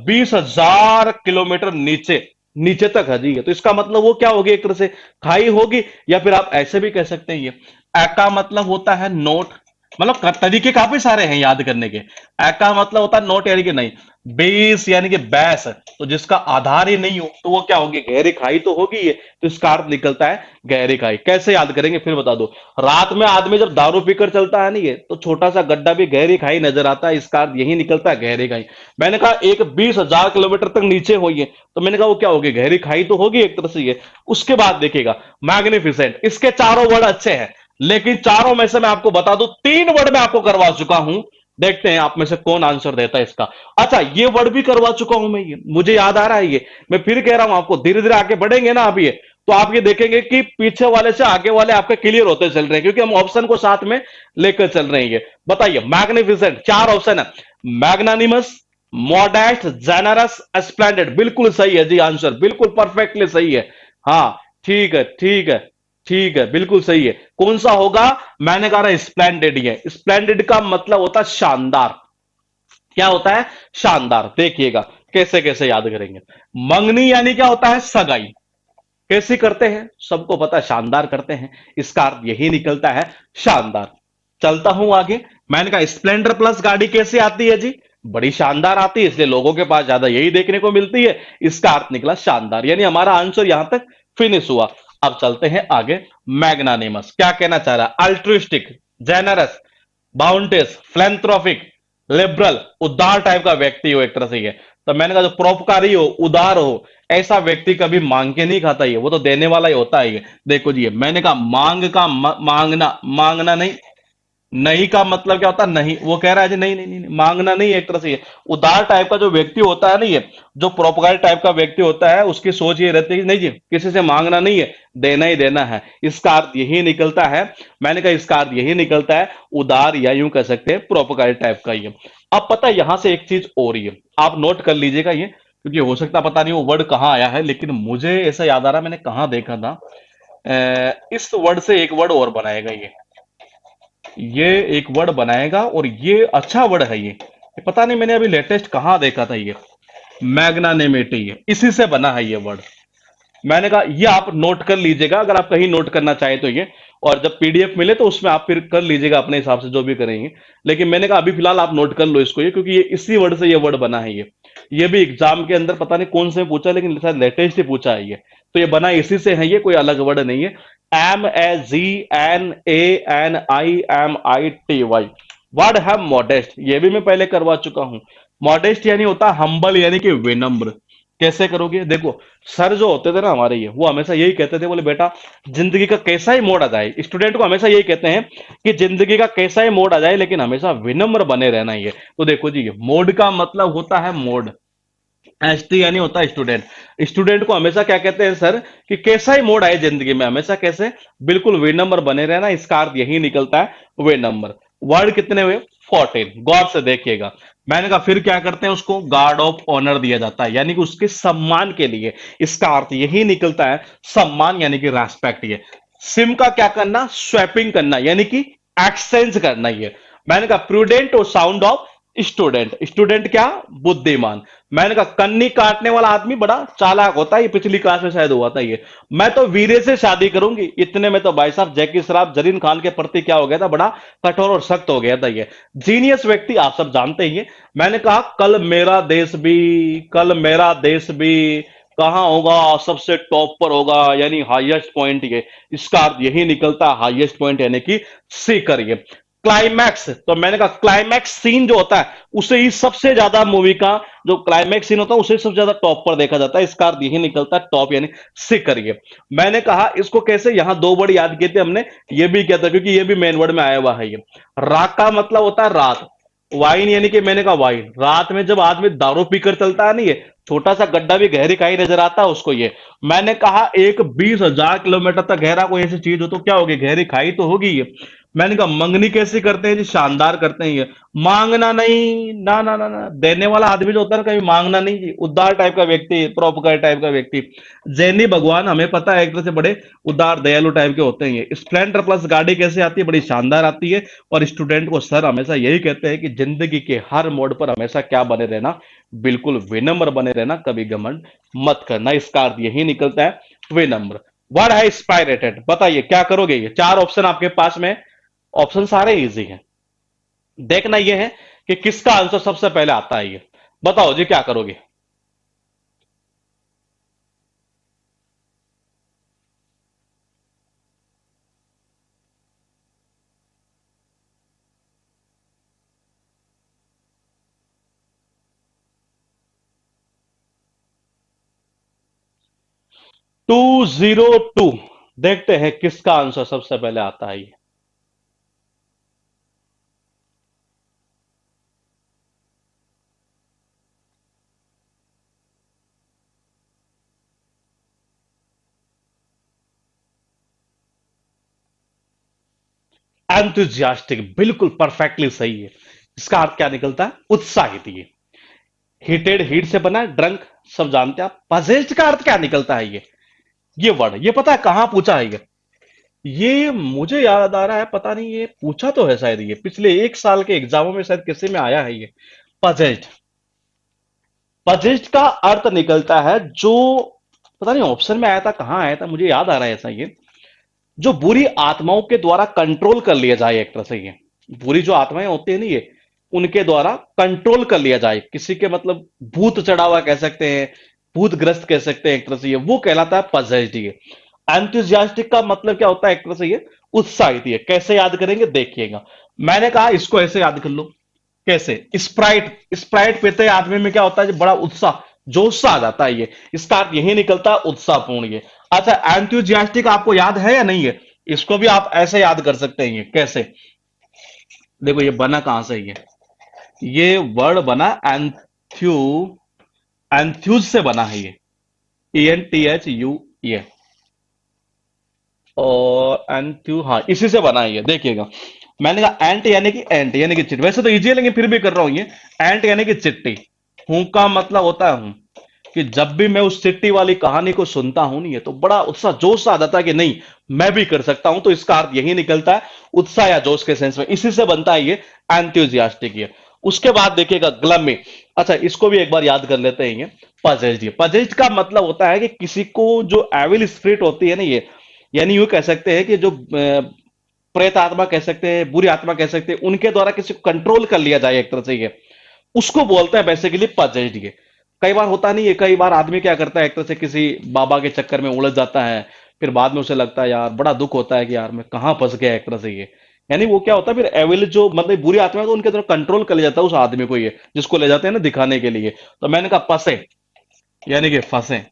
20,000 किलोमीटर नीचे नीचे तक है जी। तो इसका मतलब वो क्या होगी? एक तरह से खाई होगी। या फिर आप ऐसे भी कह सकते हैं, ये ए का मतलब होता है नोट। मतलब तरीके काफी सारे हैं याद करने के। ए का मतलब होता है नोट, यानी कि नहीं। बेस यानी कि बैस, तो जिसका आधार ही नहीं हो तो वो क्या होगी? गहरी खाई तो होगी ये। तो इसका अर्थ निकलता है गहरी खाई। कैसे याद करेंगे फिर बता दो। रात में आदमी जब दारू पीकर चलता है नहीं ये, तो छोटा सा गड्ढा भी गहरी खाई नजर आता है। इसका अर्थ यही निकलता है, गहरी खाई। मैंने कहा एक 20,000 किलोमीटर तक नीचे हुई है, तो मैंने कहा वो क्या होगी? गहरी खाई तो होगी एक तरह से ये। उसके बाद देखिएगा मैग्निफिसेंट। इसके चारों वर्ड अच्छे हैं, लेकिन चारों में से मैं आपको बता दूं, तीन वर्ड मैं आपको करवा चुका हूं। देखते हैं आप में से कौन आंसर देता है इसका। अच्छा, ये वर्ड भी करवा चुका हूं मैं, ये मुझे याद आ रहा है ये। मैं फिर कह रहा हूं आपको, धीरे धीरे आगे बढ़ेंगे ना आप ये, तो आप ये देखेंगे कि पीछे वाले से आगे वाले आपके क्लियर होते चल रहे हैं, क्योंकि हम ऑप्शन को साथ में लेकर चल रहे हैं ये। बताइए, मैग्निफिसेंट, चार ऑप्शन है। Magnanimous, modest, generous, splendid. बिल्कुल सही है जी आंसर, बिल्कुल परफेक्टली सही है। हाँ, ठीक है, ठीक है, ठीक है, बिल्कुल सही है। कौन सा होगा? मैंने कहा स्प्लेंडेड ही है। स्प्लेंडेड का मतलब होता है शानदार। क्या होता है? शानदार। देखिएगा कैसे कैसे याद करेंगे। मंगनी यानी क्या होता है? सगाई। कैसे करते हैं? सबको पता है, शानदार करते हैं। इसका अर्थ यही निकलता है, शानदार। चलता हूं आगे। मैंने कहा स्प्लेंडर प्लस गाड़ी कैसे आती है जी? बड़ी शानदार आती है, इसलिए लोगों के पास ज्यादा यही देखने को मिलती है। इसका अर्थ निकला शानदार, यानी हमारा आंसर यहां तक फिनिश हुआ। अब चलते हैं आगे। मैग्नानिमस क्या कहना चाह रहा है? अल्ट्रुइस्टिक, जेनरस, बाउंटेस, फिलेंथ्रोपिक, लिबरल, उदार टाइप का व्यक्ति हो एक तरह से ये। तो मैंने कहा जो परोपकारी हो, उदार हो, ऐसा व्यक्ति कभी मांग के नहीं खाता, ये वो तो देने वाला ही होता है ये। देखो जी, ये मैंने कहा मांग का मांगना, मांगना नहीं। नहीं का मतलब क्या होता है? नहीं। वो कह रहा है जी नहीं नहीं नहीं, नहीं, मांगना नहीं है एक तरह से ये। उदार टाइप का जो व्यक्ति होता है ना, ये जो परोपकारी टाइप का व्यक्ति होता है, उसकी सोच ये रहती है कि नहीं जी, किसी से मांगना नहीं है, देना ही देना है। इसका अर्थ यही निकलता है। मैंने कहा इसका अर्थ यही निकलता है, उदार, या यूं कह सकते हैं परोपकारी टाइप का ये। अब पता है यहां से एक चीज और ही है, आप नोट कर लीजिएगा ये, क्योंकि हो सकता है पता नहीं वो वर्ड कहाँ आया है, लेकिन मुझे ऐसा याद आ रहा है मैंने कहाँ देखा था। इस वर्ड से एक वर्ड और बनाएगा ये एक वर्ड बनाएगा, और ये अच्छा वर्ड है ये पता नहीं मैंने अभी लेटेस्ट कहां देखा था ये। मैग्नानिमिटी, है इसी से बना है ये वर्ड। मैंने कहा ये आप नोट कर लीजिएगा, अगर आप कहीं नोट करना चाहे तो ये, और जब पीडीएफ मिले तो उसमें आप फिर कर लीजिएगा अपने हिसाब से जो भी करेंगे। लेकिन मैंने कहा अभी फिलहाल आप नोट कर लो इसको, ये क्योंकि ये इसी वर्ड से ये वर्ड बना है ये भी एग्जाम के अंदर पता नहीं कौन से में पूछा, लेकिन शायद लेटेस्ट ही पूछा है ये। तो ये बना इसी से है, ये कोई अलग वर्ड नहीं है। MAGNANIMITY वर्ड है मॉडेस्ट, ये भी मैं पहले करवा चुका हूं। मॉडेस्ट यानी होता हम्बल, यानी कि विनम्र। कैसे करोगे? देखो, सर जो होते थे ना हमारे, ये वो हमेशा यही कहते थे, बोले बेटा जिंदगी का कैसा ही मोड़ आ जाए, स्टूडेंट को हमेशा यही कहते हैं कि जिंदगी का कैसा ही मोड़ आ जाए लेकिन हमेशा विनम्र बने रहना ही है। तो देखो जी, मोड का मतलब होता है मोड, एसटी यानी होता है स्टूडेंट। स्टूडेंट को हमेशा क्या कहते हैं सर, कि कैसा ही मोड आए जिंदगी में हमेशा कैसे, बिल्कुल विनम्र बने रहना, इसका अर्थ यही निकलता है विनम्र। वर्ड कितने हुए? 14। गौर से देखिएगा। मैंने कहा फिर क्या करते हैं, उसको गार्ड ऑफ ऑनर दिया जाता है, यानी कि उसके सम्मान के लिए। इसका अर्थ यही निकलता है सम्मान, यानी कि रेस्पेक्ट। ये सिम का क्या करना? स्वैपिंग करना, यानी कि एक्सचेंज करना। ये मैंने कहा प्रूडेंट और साउंड ऑफ स्टूडेंट। स्टूडेंट क्या? बुद्धिमान। मैंने कहा कन्नी काटने वाला आदमी बड़ा चालाक होता है, ये पिछली क्लास में शायद हुआ था ये। मैं तो वीरे से शादी करूंगी, इतने में तो भाई साहब जैकी श्रॉफ जरीन खान के प्रति क्या हो गया था, बड़ा कठोर और सख्त हो गया था ये। जीनियस व्यक्ति आप सब जानते ही हैं। मैंने कहा कल मेरा देश भी, कल मेरा देश भी कहां होगा? सबसे टॉप पर होगा, यानी हाईएस्ट पॉइंट ये। इसका अर्थ यही निकलता है हाईएस्ट पॉइंट, यानी कि सीकर ये। क्लाइमैक्स, तो मैंने कहा क्लाइमैक्स सीन जो होता है उसे ही सबसे ज्यादा, मूवी का जो क्लाइमैक्स सीन होता है उसे सबसे ज्यादा टॉप पर देखा जाता है। इसका अर्थ यही निकलता है टॉप, यानी सीकर ये। मैंने कहा इसको कैसे, यहां दो वर्ड याद किए थे हमने, ये भी किया था क्योंकि ये भी मेन वर्ड में आया हुआ है ये। रात का मतलब होता है रात, वाइन यानी कि मैंने कहा वाइन, रात में जब आदमी दारू पीकर चलता है नहीं, ये छोटा सा गड्ढा भी गहरी खाई नजर आता है उसको ये। मैंने कहा एक 20,000 किलोमीटर तक गहरा कोई ऐसी चीज हो तो क्या होगी? गहरी खाई तो होगी ये। मैंने कहा मंगनी कैसे करते हैं जी? शानदार करते हैं ये। मांगना नहीं, ना ना ना ना, देने वाला आदमी जो होता है ना, कभी मांगना नहीं जी। उदार टाइप का व्यक्ति, परोपकारी टाइप का व्यक्ति। जैनी भगवान हमें पता है एक तरह से बड़े उदार दयालु टाइप के होते हैं ये। स्प्लेंडर प्लस गाड़ी कैसे आती है? बड़ी शानदार आती है। और स्टूडेंट को सर हमेशा यही कहते हैं कि जिंदगी के हर मोड़ पर हमेशा क्या बने रहना? बिल्कुल विनम्र बने रहना, कभी घमंड मत करना। इसका अर्थ यही निकलता है विनम्र। वर्ड है स्पायरेटेड। बताइए क्या करोगे? ये चार ऑप्शन आपके पास में, ऑप्शन सारे इजी हैं। देखना यह है कि किसका आंसर सबसे पहले आता है ये। बताओ जी क्या करोगे? Two zero two. देखते हैं किसका आंसर सबसे पहले आता है ये। एंथुजियास्टिक, बिल्कुल परफेक्टली सही है। इसका अर्थ क्या निकलता है? उत्साहित ये। हीटेड, हीट से बना है, ड्रंक सब जानते हैं आप। पजेस्ट का अर्थ क्या निकलता है ये वर्ड, ये पता है कहां पूछा है ये मुझे याद आ रहा है, पता नहीं ये पूछा तो है शायद, ये पिछले एक साल के एग्जामों में शायद किसी में आया है ये। पजेस्ट, पजेस्ट का अर्थ निकलता है जो, पता नहीं ऑप्शन में आया था, कहां आया था, मुझे याद आ रहा है ऐसा ये, जो बुरी आत्माओं के द्वारा कंट्रोल कर लिया जाए एक तरह से ये। बुरी जो आत्माएं होती है ना ये, उनके द्वारा कंट्रोल कर लिया जाए किसी के, मतलब भूत चढ़ा हुआ कह सकते हैं, भूतग्रस्त कह सकते हैं एक तरह से, ये वो कहलाता है पजेस्ड। ये एंथुजियास्टिक का मतलब क्या होता है एक तरह से, ये उत्साहित। ये कैसे याद करेंगे देखिएगा, मैंने कहा इसको ऐसे याद कर लो। कैसे? स्प्राइट, स्प्राइट पीते ही आदमी में क्या होता है, बड़ा उत्साह, जोश सा आ जाता है। ये इसका अर्थ यही निकलता है उत्साहपूर्ण। ये अच्छा, एंथुजियास्टिक आपको याद है या नहीं है? इसको भी आप ऐसे याद कर सकते हैं। ये कैसे? देखो ये बना कहां से, ये वर्ड बना एंथ्यू, एंथ्यूज से बना है ये, ENTHU, ये और एंथ्यू, हाँ इसी से बना है ये। देखिएगा, मैंने कहा एंट यानी कि एंट यानी कि चिट्ठी, वैसे तो इजी है लेकिन फिर भी कर रहा हूं ये। एंट यानी कि चिट्ठी, हूं का मतलब होता है हूं, कि जब भी मैं उस चिट्ठी वाली कहानी को सुनता हूं नहीं है तो बड़ा उत्साह जोश आ जाता है कि नहीं मैं भी कर सकता हूं। तो इसका अर्थ यही निकलता है उत्साह या जोश के सेंस में, इसी से बनता है ये एंथ्यूजियास्टिक। ये उसके बाद देखिएगा ग्लमी। अच्छा इसको भी एक बार याद कर लेते हैं। ये पजेस्ड, ये पजेस्ड का मतलब होता है कि किसी को जो एविल स्पिरिट होती है ना, ये यानी यूं कह सकते हैं कि जो प्रेत आत्मा कह सकते हैं, बुरी आत्मा कह सकते हैं, उनके द्वारा किसी को कंट्रोल कर लिया जाए एक तरह से, ये उसको बोलते हैं बेसिकली पजेस्ड। ये कई बार होता नहीं है, कई बार आदमी क्या करता है एक तरह से किसी बाबा के चक्कर में उलझ जाता है, फिर बाद में उसे लगता है यार बड़ा दुख होता है कि यार मैं कहां फंस गया एक तरह से। ये यानी वो क्या होता है, फिर एविल जो मतलब बुरी आत्मा है तो उनके तरफ कंट्रोल कर लिया जाता है उस आदमी को, ये जिसको ले जाते हैं ना दिखाने के लिए। तो मैंने कहा पसे यानी कि फंसे।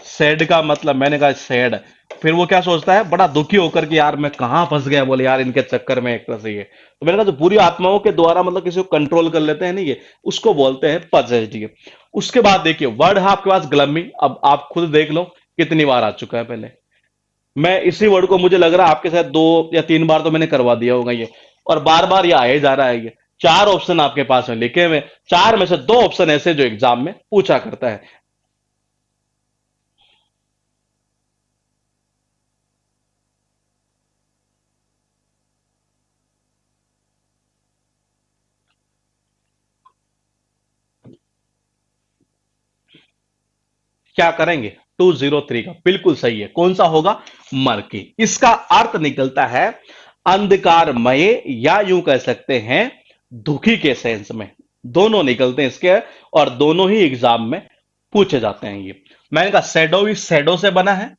सैड का मतलब मैंने कहा सैड, फिर वो क्या सोचता है बड़ा दुखी होकर कि यार मैं कहां फंस गया, बोले यार इनके चक्कर में एक तरह से। ये तो मैंने कहा जो बुरी आत्माओं के द्वारा मतलब किसी को कंट्रोल कर लेते हैं ना, ये उसको बोलते हैं पजेस्ड। ये उसके बाद देखिए वर्ड है आपके पास ग्लमी। अब आप खुद देख लो कितनी बार आ चुका है। पहले मैं इसी वर्ड को मुझे लग रहा है आपके साथ 2 या 3 बार तो मैंने करवा दिया होगा ये, और बार बार ये आए जा रहा है। ये 4 ऑप्शन आपके पास में लिखे हुए, 4 में से 2 ऑप्शन ऐसे जो एग्जाम में पूछा करता है। क्या करेंगे? 203 का बिल्कुल सही है। कौन सा होगा? मरकी। इसका अर्थ निकलता है अंधकारमय, या यूं कह सकते हैं दुखी के सेंस में। दोनों निकलते हैं इसके, और दोनों ही एग्जाम में पूछे जाते हैं। ये मैंने कहा शैडो, इस शैडो से बना है।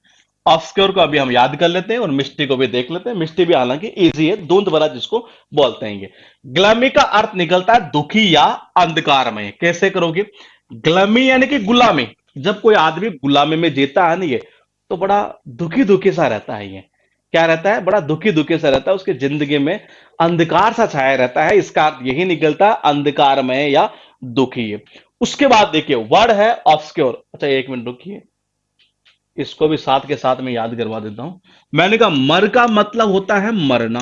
ऑब्सक्योर को अभी हम याद कर लेते हैं और मिस्टी को भी देख लेते हैं। मिस्टी भी हालांकि इजी है, धुंध भरा जिसको बोलते हैं। ये ग्लमी का अर्थ निकलता है दुखी या अंधकारमय। कैसे करोगे? ग्लमी यानी कि गुलामी, जब कोई आदमी गुलामी में जीता है ना, ये तो बड़ा दुखी दुखी सा रहता है। ये क्या रहता है? बड़ा दुखी दुखी सा रहता है, उसकी जिंदगी में अंधकार सा छाया रहता है। इसका अर्थ यही निकलता है अंधकारमय या दुखी है। उसके बाद देखिए वर्ड है ऑब्सक्योर। अच्छा 1 मिनट रुकिए, इसको भी साथ के साथ में याद करवा देता हूं। मैंने कहा मर का मतलब होता है मरना,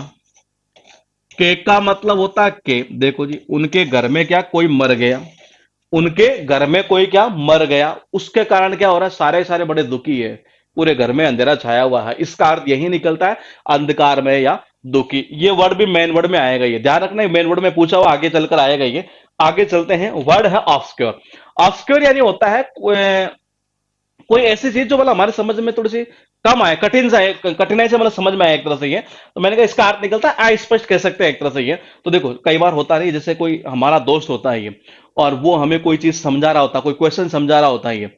के का मतलब होता है के। देखो जी, उनके घर में क्या कोई मर गया, उनके घर में कोई क्या मर गया, उसके कारण क्या हो रहा है, सारे सारे बड़े दुखी है, पूरे घर में अंधेरा छाया हुआ है। इसका अर्थ यही निकलता है अंधकार में या दुखी। ये वर्ड भी मेन वर्ड में आएगा, ये ध्यान रखना, मेन वर्ड में पूछा हुआ आगे चलकर आएगा ये। आगे चलते हैं, वर्ड है ऑब्सक्योर। ऑब्सक्योर यानी होता है कोई ऐसी चीज जो मतलब हमारे समझ में थोड़ी सी कम आए, कठिन सा है, कठिनाई से मतलब समझ में आए एक तरह से। ये तो मैंने कहा इसका अर्थ निकलता है अस्पष्ट कह सकते हैं एक तरह से। ये तो देखो कई बार होता नहीं, जैसे कोई हमारा दोस्त होता है ये, और वो हमें कोई चीज समझा रहा होता है, कोई क्वेश्चन समझा रहा होता है ये,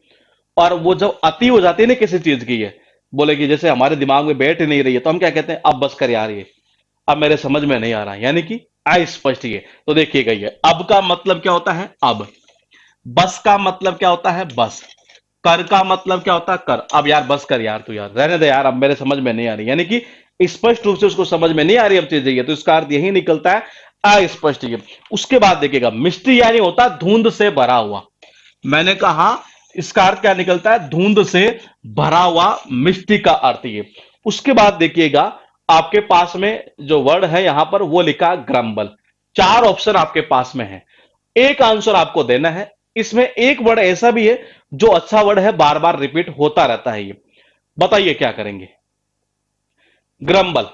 और वो जब अति हो जाती है ना किसी चीज की, ये बोले कि जैसे हमारे दिमाग में बैठ ही नहीं रही है, तो हम क्या कहते हैं, अब बस कर यार, ये अब मेरे समझ में नहीं आ रहा, यानी कि अस्पष्ट। ये तो देखिएगा, ये अब का मतलब क्या होता है? अब। बस का मतलब क्या होता है? बस। कर का मतलब क्या होता है? कर। अब यार बस कर यार, तू यार रहने दे यार, अब मेरे समझ में नहीं आ रही, यानी कि स्पष्ट रूप से उसको समझ में नहीं आ रही अब चीजें, ये तो इसका अर्थ यही निकलता है अस्पष्ट। ये उसके बाद देखिएगा मिस्ट्री यानी होता है धुंध से भरा हुआ। मैंने कहा इसका अर्थ क्या निकलता है? धुंध से भरा हुआ, मिस्ट्री का अर्थ ये। उसके बाद देखिएगा आपके पास में जो वर्ड है यहां पर वो लिखा ग्रम्बल। 4 ऑप्शन आपके पास में है, एक आंसर आपको देना है। इसमें एक वर्ड ऐसा भी है जो अच्छा वर्ड है, बार बार रिपीट होता रहता है। ये बताइए क्या करेंगे? ग्रम्बल।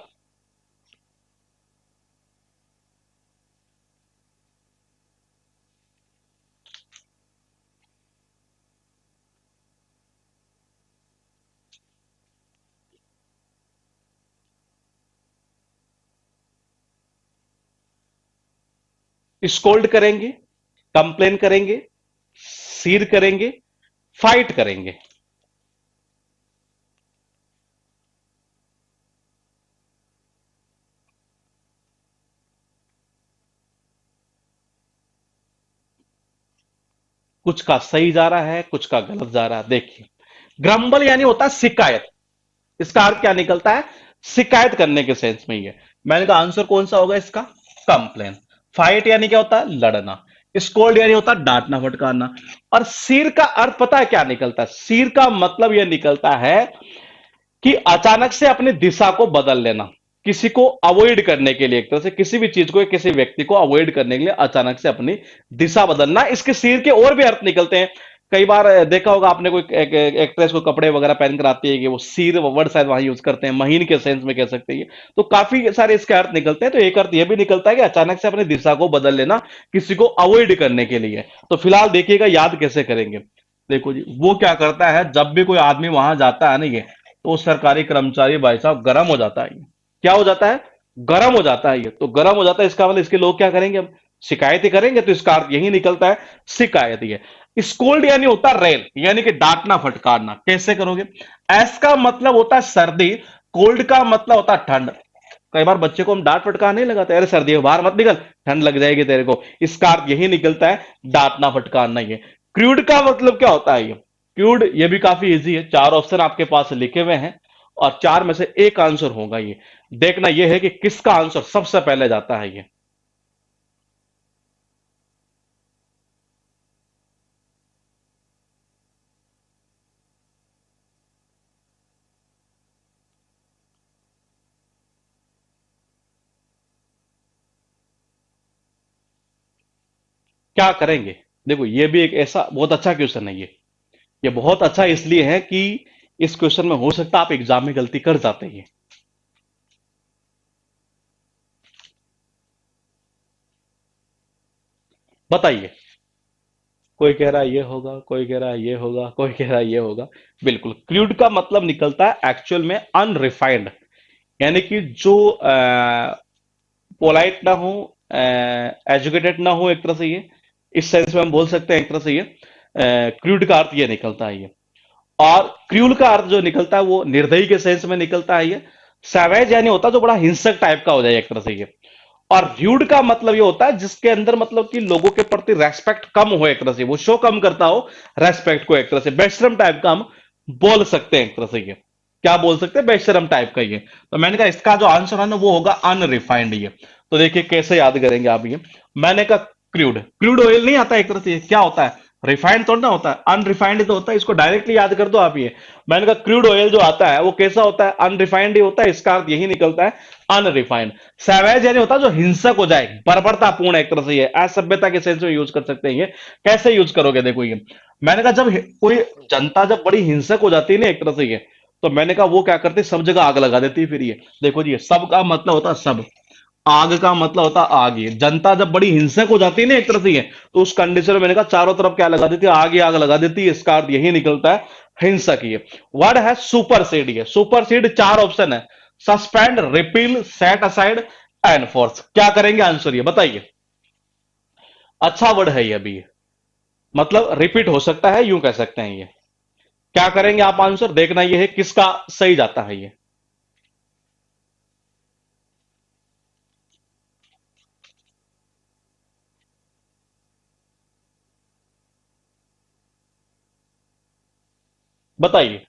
स्कोल्ड करेंगे, कंप्लेन करेंगे, सीर करेंगे, फाइट करेंगे। कुछ का सही जा रहा है, कुछ का गलत जा रहा है। देखिए, ग्रम्बल यानी होता है शिकायत। इसका अर्थ क्या निकलता है? शिकायत करने के सेंस में ही है। मैंने कहा आंसर कौन सा होगा इसका? कंप्लेन। फाइट यानी क्या होता है? लड़ना। स्कोल्ड यानी होता है डांटना फटकारना। और सिर का अर्थ पता है क्या निकलता है? सिर का मतलब यह निकलता है कि अचानक से अपनी दिशा को बदल लेना, किसी को अवॉइड करने के लिए, एक तरह से किसी भी चीज को, किसी व्यक्ति को अवॉइड करने के लिए अचानक से अपनी दिशा बदलना। इसके सिर के और भी अर्थ निकलते हैं। कई बार देखा होगा आपने, कोई एक्ट्रेस को कपड़े वगैरह पहन कर आती है कि वो सिर वर्ड शायद वहां यूज करते हैं, महीन के सेंस में कह सकते हैं। तो काफी सारे इसके अर्थ निकलते हैं। तो एक अर्थ यह भी निकलता है कि अचानक से अपनी दिशा को बदल लेना, किसी को अवॉइड करने के लिए। तो फिलहाल देखिएगा याद कैसे करेंगे। देखो जी, वो क्या करता है, जब भी कोई आदमी वहां जाता है ना, ये तो सरकारी कर्मचारी भाई साहब गर्म हो जाता है ये। क्या हो जाता है? गर्म हो जाता है ये। तो गर्म हो जाता है, इसका मतलब इसके लोग क्या करेंगे? अब शिकायत ही करेंगे। तो इसका अर्थ यही निकलता है, शिकायत ही है। स्कोल्ड यानी होता है रेल, यानी कि डांटना फटकारना। कैसे करोगे? एस का मतलब होता है सर्दी, कोल्ड का मतलब होता है ठंड। कई बार बच्चे को हम डांट फटकार नहीं लगाते, अरे सर्दी है बाहर मत निकल, ठंड लग जाएगी तेरे को। इसका अर्थ यही निकलता है, डांटना फटकारना। ये क्रूड का मतलब क्या होता है? ये क्यूड, ये भी काफी इजी है। चार ऑप्शन आपके पास लिखे हुए हैं और चार में से एक आंसर होगा। ये देखना यह है कि किसका आंसर सबसे पहले जाता है। ये क्या करेंगे? देखो, ये भी एक ऐसा बहुत अच्छा क्वेश्चन है। ये बहुत अच्छा इसलिए है कि इस क्वेश्चन में हो सकता है आप एग्जाम में गलती कर जाते हैं। बताइए। कोई कह रहा है ये होगा, कोई कह रहा है ये होगा, कोई कह रहा है ये होगा। बिल्कुल, क्रूड का मतलब निकलता है एक्चुअल में अनरिफाइंड, यानी कि जो पोलाइट ना हो, एजुकेटेड ना हो, एक तरह से ये, इस सेंस में हम बोल सकते हैं एक तरह से ये क्रूड का अर्थ ये निकलता है ये। और क्रूल का अर्थ जो निकलता है वो निर्दयी के सेंस में निकलता है ये। सैवेज यानी होता है जो बड़ा हिंसक टाइप का हो जाए एक तरह से ये। और र्यूड का मतलब ये होता है जिसके अंदर मतलब कि लोगों के प्रति रेस्पेक्ट कम हो, एक तरह से वो शो कम करता हो रेस्पेक्ट को, एक तरह से बेशरम टाइप का हम बोल सकते हैं एक तरह से ये। क्या बोल सकते हैं? बेशरम टाइप का ये। तो मैंने कहा इसका जो आंसर है ना वो होगा अनरिफाइंड ये। तो देखिए कैसे याद करेंगे आप ये। मैंने कहा क्रूड, क्रूड ऑयल नहीं आता एक तरह से, क्या होता है? रिफाइंड थोड़ा ना होता है, अनरिफाइंड तो होता है। इसको डायरेक्टली याद कर दो आप ये। मैंने कहा क्रूड ऑयल जो आता है वो कैसा होता है? अनरिफाइंड ही होता है। इसका अर्थ यही निकलता है, अनरिफाइंड। सैवेज यानी होता है जो हिंसक हो जाए, बर्बरतापूर्ण, एक तरह से ये असभ्यता के सेंस में यूज कर सकते हैं ये। कैसे यूज करोगे? देखो ये, मैंने कहा जब कोई जनता जब बड़ी हिंसक हो जाती है ना एक तरह से ये, तो मैंने कहा वो क्या करती है? सब जगह आग लगा देती है। फिर ये देखो जी, सब का मतलब होता है सब, आग का मतलब होता है आग। ये जनता जब बड़ी हिंसक हो जाती है ना एक तरह से ये, तो उस कंडीशन में मैंने कहा चारों तरफ क्या लगा देती है? आग ही आग लगा देती है। इसका अर्थ यही निकलता है, हिंसक। ये वर्ड है सुपरसीड। ये सुपरसीड चार ऑप्शन है, suspend, repeal, set aside, enforce. क्या करेंगे आंसर ये बताइए? अच्छा वर्ड है ये अभी ये। मतलब रिपीट हो सकता है, यूं कह सकते हैं ये। क्या करेंगे आप आंसर? देखना ये है किसका सही जाता है ये। बताइए।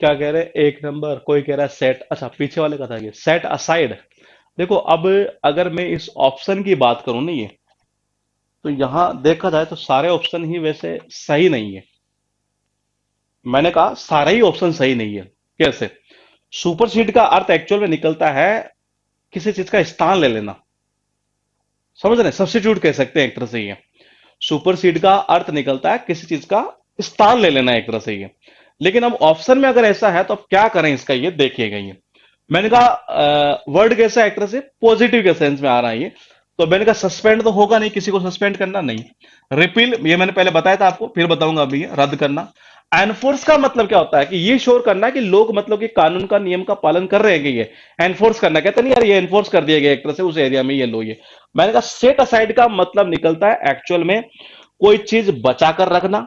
क्या कह रहे हैं? एक नंबर। कोई कह रहा है सेट, अच्छा पीछे वाले का था ये, सेट असाइड। देखो अब, अगर मैं इस ऑप्शन की बात करूं ना ये, तो यहां देखा जाए तो सारे ऑप्शन ही वैसे सही नहीं है। मैंने कहा सारे ही ऑप्शन सही नहीं है। कैसे? सुपरसीड का अर्थ एक्चुअल में निकलता है किसी चीज का स्थान ले लेना। समझ रहे हैं? सब्स्टिट्यूट कह सकते हैं एक तरह से ये। सुपरसीड का अर्थ निकलता है किसी चीज का स्थान ले लेना एक तरह से ये। लेकिन अब ऑप्शन में अगर ऐसा है तो अब क्या करें इसका, ये देखिएगा। ये मैंने कहा वर्ड कैसा एक्ट्रेस है, पॉजिटिव के सेंस में आ रहा है ये। तो मैंने कहा सस्पेंड तो होगा नहीं, किसी को सस्पेंड करना नहीं। रिपील ये मैंने पहले बताया था आपको, फिर बताऊंगा अभी, ये रद्द करना। एनफोर्स का मतलब क्या होता है कि ये श्योर करना कि लोग मतलब कि कानून का नियम का पालन कर रहे हैं कि ये एनफोर्स करना। कहते नहीं यार ये एनफोर्स कर दिया गया एक तरह से उस एरिया में, ये लो ये। मैंने कहा सेट असाइड का मतलब निकलता है एक्चुअल में कोई चीज बचा कर रखना,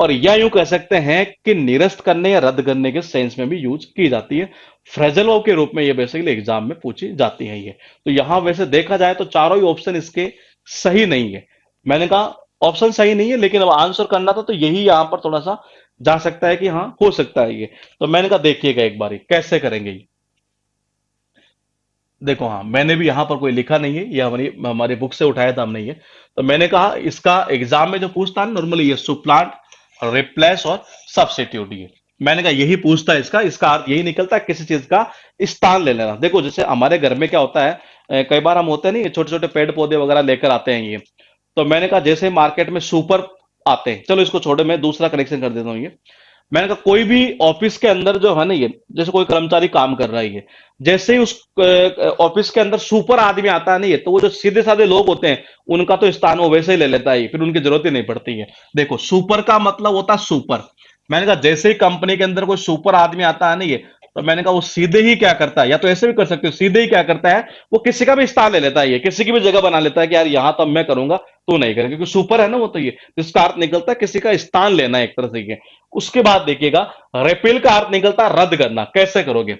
और या यूं कह सकते हैं कि निरस्त करने या रद्द करने के सेंस में भी यूज की जाती है। फ्रेजल वर्ब के रूप में ये बेसिकली एग्जाम में पूछी जाती है ये। तो यहां वैसे देखा जाए तो चारों ही ऑप्शन इसके सही नहीं है। मैंने कहा ऑप्शन सही नहीं है, लेकिन अब आंसर करना था तो यही यहां पर थोड़ा सा जा सकता है कि हाँ हो सकता है ये। तो मैंने कहा देखिएगा एक बारी कैसे करेंगे ये। देखो हाँ, मैंने भी यहां पर कोई लिखा नहीं है, ये हमारी हमारी बुक से उठाया था हमने ये। तो मैंने कहा इसका एग्जाम में जो पूछता है नॉर्मली ये सुप्लांट, रिप्लेस और सब्स्टिट्यूट, ये मैंने कहा यही पूछता है। इसका इसका अर्थ यही निकलता है किसी चीज का स्थान ले लेना। देखो जैसे हमारे घर में क्या होता है, कई बार हम होते हैं नहीं, छोटे छोटे पेड़ पौधे वगैरह लेकर आते हैं ये। तो मैंने कहा जैसे मार्केट में सुपर आते हैं, चलो इसको छोड़े, मैं दूसरा कनेक्शन कर देता हूँ ये। मैंने कहा कोई भी ऑफिस के अंदर जो है ना ये, जैसे कोई कर्मचारी काम कर रहा है ये, जैसे ही उस ऑफिस के अंदर सुपर आदमी आता है नहीं है, तो वो जो सीधे साधे लोग होते हैं उनका तो स्थान वो वैसे ही ले लेता है, फिर उनकी जरूरत ही नहीं पड़ती है। देखो सुपर का मतलब होता है सुपर। मैंने कहा जैसे ही कंपनी के अंदर कोई सुपर आदमी आता है नहीं है, तो मैंने कहा वो सीधे ही क्या करता है, या तो ऐसे भी कर सकते हो, सीधे ही क्या करता है वो किसी का भी स्थान ले लेता है, ये किसी की भी जगह बना लेता है कि यार यहां तो मैं करूंगा तू नहीं करेगा, क्योंकि सुपर है ना वो, तो ये जिसका अर्थ निकलता है किसी का स्थान लेना है एक तरह से ये। उसके बाद देखिएगा रिपील का अर्थ निकलता है रद्द करना। कैसे करोगे,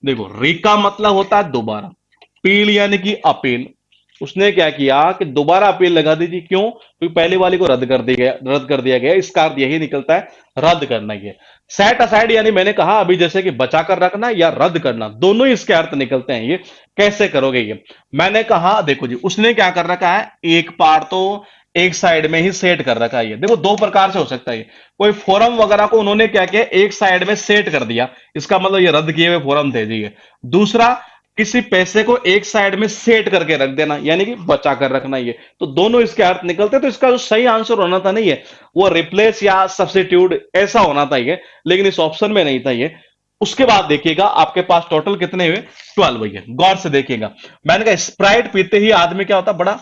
देखो री का मतलब होता है दोबारा, पील यानी कि अपील। उसने क्या किया कि दोबारा अपील लगा दी थी, क्यों, क्योंकि पहले वाली को रद्द कर दिया गया। इसका अर्थ यही निकलता है रद्द करना। ये सेट असाइड यानी मैंने कहा अभी जैसे कि बचा कर रखना या रद्द करना, दोनों ही इसके अर्थ निकलते हैं ये। कैसे करोगे ये, मैंने कहा देखो जी उसने क्या कर रखा है, एक पार्ट तो एक साइड में ही सेट कर रखा है। ये देखो दो प्रकार से हो सकता है ये। कोई फोरम वगैरह को उन्होंने क्या किया, एक साइड में सेट कर दिया, इसका मतलब ये रद्द किए हुए फोरम थे जी ये। दूसरा, किसी पैसे को एक साइड में सेट करके रख देना, यानी कि बचा कर रखना। ये तो दोनों इसके अर्थ निकलते हैं। तो इसका जो सही आंसर होना था नहीं है वो रिप्लेस या सब्स्टिट्यूट ऐसा होना था ये, लेकिन इस ऑप्शन में नहीं था ये। उसके बाद देखिएगा आपके पास टोटल कितने हुए, 12 हुए। गौर से देखिएगा, मैंने कहा स्प्राइट पीते ही आदमी क्या होता, बड़ा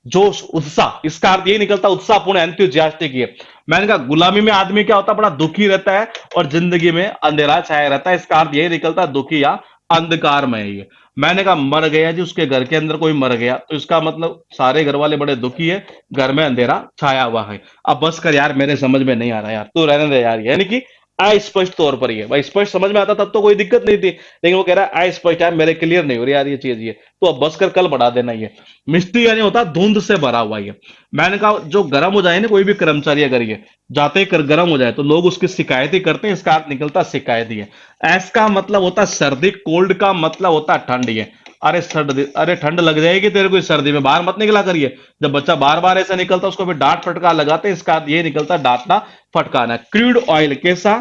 जोश उत्साह, इसका अर्थ यही निकलता उत्साहपूर्ण एंथुसियास्टिक ये। मैंने कहा गुलामी में आदमी क्या होता, बड़ा दुखी रहता है, और जिंदगी में अंधेरा छाया रहता है, इसका अर्थ यही निकलता है दुखी या अंधकार में ये। मैंने कहा मर गया जी, उसके घर के अंदर कोई मर गया, तो इसका मतलब सारे घर वाले बड़े दुखी है, घर में अंधेरा छाया हुआ है। अब बस कर यार, मेरे समझ में नहीं आ रहा यार, तू रहने दे यार, यानी कि अस्पष्ट तौर पर ये। भाई स्पष्ट समझ में आता तब तो कोई दिक्कत नहीं थी, लेकिन वो कह रहा है अस्पष्ट यार, मेरे क्लियर नहीं हो रही यार ये चीज ये, तो अब बस कर कल बढ़ा देना ये। मिस्टी यानी होता धुंध से भरा हुआ ये। मैंने कहा जो गर्म हो जाए ना कोई भी कर्मचारी, अगर ये जाते ही गर्म हो जाए तो लोग उसकी शिकायत ही करते हैं, इसका अर्थ निकलता शिकायत ही है। एस का मतलब होता सर्दी, कोल्ड का मतलब होता ठंड ये। अरे सर्दी, अरे ठंड लग जाएगी तेरे को इस सर्दी में, बाहर मत निकला करिए। जब बच्चा बार बार ऐसा निकलता उसको फिर डांट फटकार लगाते, इसका अर्थ ये निकलता डांटना फटकारना। क्रूड ऑयल कैसा,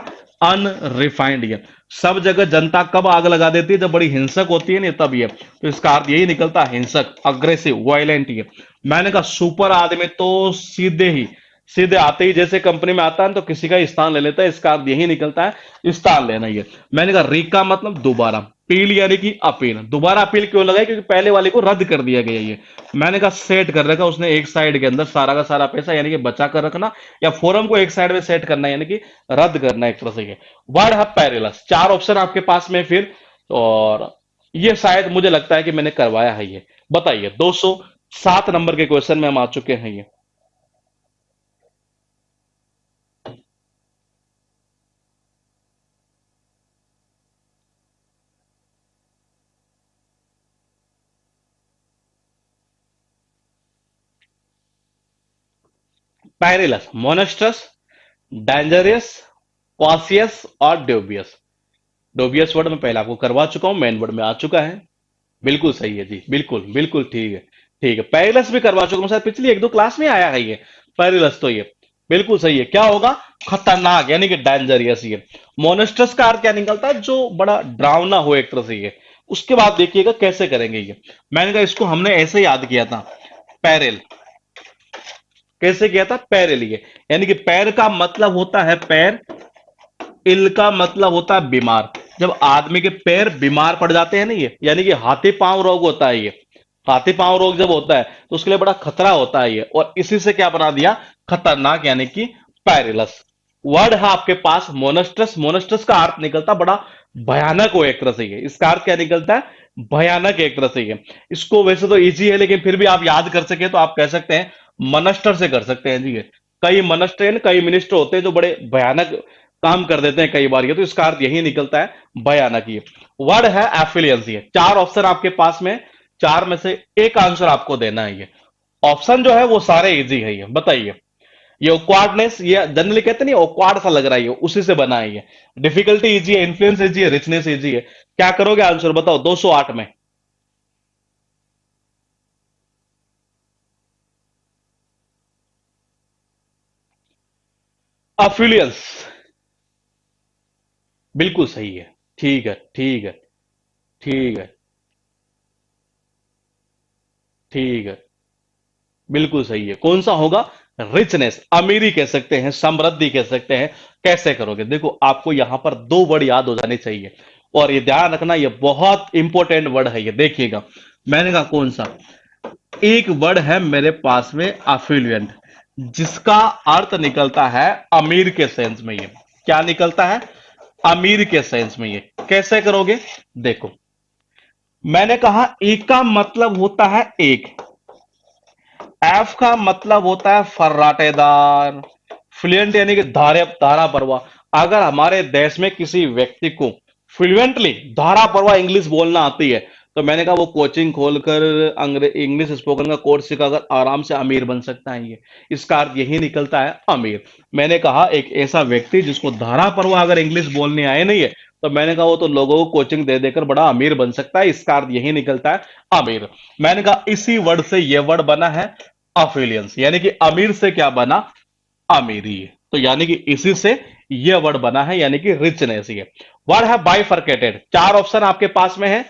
अनरिफाइंड ये। सब जगह जनता कब आग लगा देती है, जब बड़ी हिंसक होती है ना तब ये। तो इसका अर्थ यही निकलता है हिंसक, अग्रेसिव, वायलेंट ये। मैंने कहा सुपर आदमी तो सीधे आते ही जैसे कंपनी में आता है तो किसी का स्थान ले लेता है, इसका अर्थ यही निकलता है स्थान लेना ये। मैंने कहा री का मतलब दोबारा, पील यानी कि अपील। दोबारा अपील क्यों लगाई, क्योंकि पहले वाले को रद्द कर दिया गया ये। मैंने कहा सेट कर रखा उसने एक साइड के अंदर सारा का सारा पैसा, यानी कि बचा कर रखना, या फोरम को एक साइड में सेट करना यानी कि रद्द करना एक तरह से ये। वर्ड है पैरेलस, चार ऑप्शन आपके पास में फिर, और ये शायद मुझे लगता है कि मैंने करवाया है ये। बताइए 207 नंबर के क्वेश्चन में हम आ चुके हैं ये। पैरेलस, मोनेस्ट्रस, डेंजरियस, कॉसियस और ड्यूबियस। डोबियस वर्ड में पहले आपको करवा चुका हूं, मेन वर्ड में आ चुका है। बिल्कुल सही है जी, बिल्कुल बिल्कुल ठीक है। ठीक है, पैरेलस भी करवा चुका हूं, शायद पिछली एक दो क्लास में आया है ये पैरेलस, तो ये बिल्कुल सही है। क्या होगा, खतरनाक यानी कि डेंजरियस ये। मोनेस्ट्रस का अर्थ क्या निकलता है, जो बड़ा डरावना हो एक तरह से ये। उसके बाद देखिएगा कैसे करेंगे ये। मैंने कहा इसको हमने ऐसे याद किया था, पैरेल। कैसे किया था, पैरेल ये, यानी कि पैर का मतलब होता है पैर, इल का मतलब होता है बीमार। जब आदमी के पैर बीमार पड़ जाते हैं ना, ये यानी कि हाथी पांव रोग होता है ये। हाथी पांव रोग जब होता है तो उसके लिए बड़ा खतरा होता है ये, और इसी से क्या बना दिया, खतरनाक, यानी कि पैरिलस। वर्ड है आपके पास मोनस्ट्रस। मोनस्ट्रस का अर्थ निकलता बड़ा भयानक हो एक तरह से ये, इसका अर्थ क्या निकलता है, भयानक एक तरह से ये। इसको वैसे तो इजी है, लेकिन फिर भी आप याद कर सके तो आप कह सकते हैं मनस्टर से कर सकते हैं जी ये। कई मनस्टर, कई मिनिस्टर होते हैं जो बड़े भयानक काम कर देते हैं कई बार, ये तो इसका अर्थ यही निकलता है भयानक ये। वर्ड है एफिलियंस। ये चार ऑप्शन आपके पास में, चार में से एक आंसर आपको देना है ये। ऑप्शन जो है वो सारे इजी है ये। बताइए, ये ओक्वार्डनेस, ये जनरली कहते नहीं ओक्वार्ड सा लग रहा है ये, उसी से बना है ये। डिफिकल्टी इजी है, इन्फ्लुएंस इजी है, रिचनेस इजी है। क्या करोगे आंसर बताओ 208 में? अफिलियंस बिल्कुल सही है। ठीक है, ठीक है, ठीक है, ठीक है, बिल्कुल सही है। कौन सा होगा? रिचनेस, अमीरी कह सकते हैं, समृद्धि कह सकते हैं। कैसे करोगे? देखो, आपको यहां पर दो वर्ड याद हो जाने चाहिए, और ये ध्यान रखना, ये बहुत इंपॉर्टेंट वर्ड है ये। देखिएगा, मैंने कहा कौन सा। एक वर्ड है मेरे पास में अफिलियंट, जिसका अर्थ निकलता है अमीर के सेंस में ये। क्या निकलता है? अमीर के सेंस में ये। कैसे करोगे? देखो, मैंने कहा एक का मतलब होता है एक, एफ का मतलब होता है फर्राटेदार, फ्लुएंट यानी कि धारा प्रवाह। अगर हमारे देश में किसी व्यक्ति को फ्लुएंटली धारा प्रवाह इंग्लिश बोलना आती है, तो मैंने कहा वो कोचिंग खोलकर इंग्लिश स्पोकन का कोर्स सिखाकर आराम से अमीर बन सकता है ये। इसका अर्थ यही निकलता है अमीर। मैंने कहा एक ऐसा व्यक्ति जिसको धारा प्रवाह अगर इंग्लिश बोलने आए नहीं है, तो मैंने कहा वो तो लोगों को कोचिंग दे देकर बड़ा अमीर बन सकता है। इसका अर्थ यही निकलता है अमीर। मैंने कहा इसी वर्ड से यह वर्ड बना है अफिलियंस, यानी कि अमीर से क्या बना? अमीरी। तो यानी कि इसी से यह वर्ड बना है, यानी कि रिचनेस। ये वर्ड है बाइफरकेटेड। चार ऑप्शन आपके पास में है,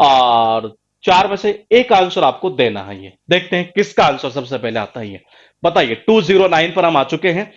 और चार में से एक आंसर आपको देना है ये। देखते हैं किसका आंसर सबसे पहले आता है ये। बताइए, 209 पर हम आ चुके हैं।